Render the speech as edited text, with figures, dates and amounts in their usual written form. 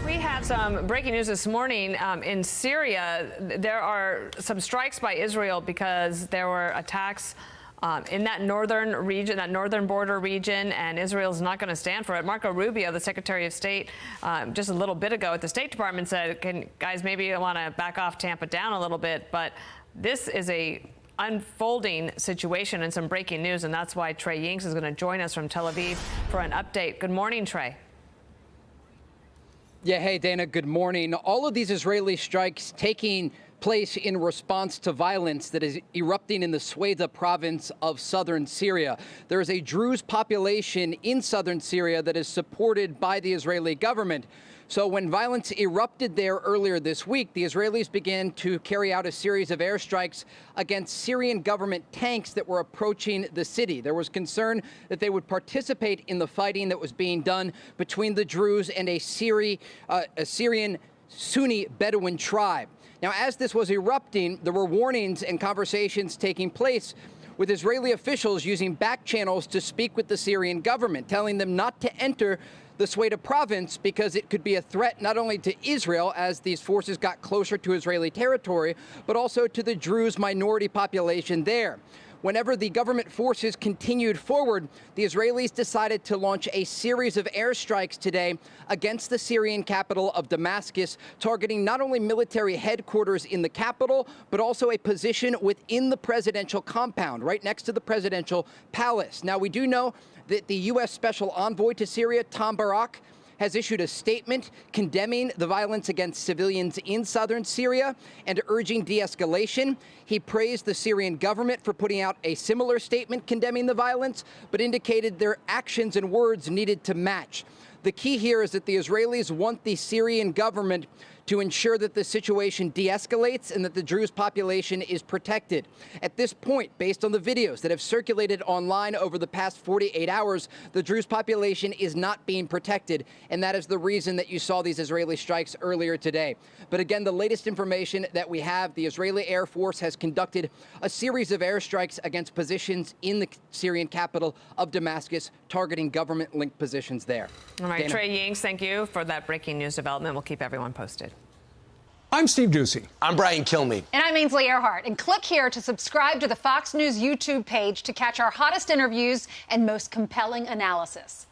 We have some breaking news this morning. In Syria, there are some strikes by Israel because there were attacks in that northern region, that northern border region, and Israel's not going to stand for it. Marco Rubio, the Secretary of State, just a little bit ago at the State Department said, guys, maybe you want to back off, tamp it down a little bit. But this is a unfolding situation and some breaking news, and that's why Trey Yingst is going to join us from Tel Aviv for an update. Good morning, Trey. Yeah, hey, Dana, good morning. All of these Israeli strikes taking place in response to violence that is erupting in the Sweda province of southern Syria. There is a Druze population in southern Syria that is supported by the Israeli government. So when violence erupted there earlier this week, the Israelis began to carry out a series of airstrikes against Syrian government tanks that were approaching the city. There was concern that they would participate in the fighting that was being done between the Druze and a Syrian Sunni Bedouin tribe. Now, as this was erupting, there were warnings and conversations taking place with Israeli officials using back channels to speak with the Syrian government, telling them not to enter the Sweda province because it could be a threat not only to Israel as these forces got closer to Israeli territory, but also to the Druze minority population there. Whenever the government forces continued forward, the Israelis decided to launch a series of airstrikes today against the Syrian capital of Damascus, targeting not only military headquarters in the capital, but also a position within the presidential compound, right next to the presidential palace. Now, we do know that the U.S. Special Envoy to Syria, Tom Barak, has issued a statement condemning the violence against civilians in southern Syria and urging de-escalation. He praised the Syrian government for putting out a similar statement condemning the violence, but indicated their actions and words needed to match. The key here is that the Israelis want the Syrian government to ensure that the situation de-escalates and that the Druze population is protected. At this point, based on the videos that have circulated online over the past 48 hours, the Druze population is not being protected, and that is the reason that you saw these Israeli strikes earlier today. But again, the latest information that we have, the Israeli Air Force has conducted a series of airstrikes against positions in the Syrian capital of Damascus, targeting government-linked positions there. All right, Dana. Trey Yingst, thank you for that breaking news development. We'll keep everyone posted. I'm Steve Ducey. I'm Brian Kilmeade. And I'm Ainsley Earhart. And click here to subscribe to the Fox News YouTube page to catch our hottest interviews and most compelling analysis.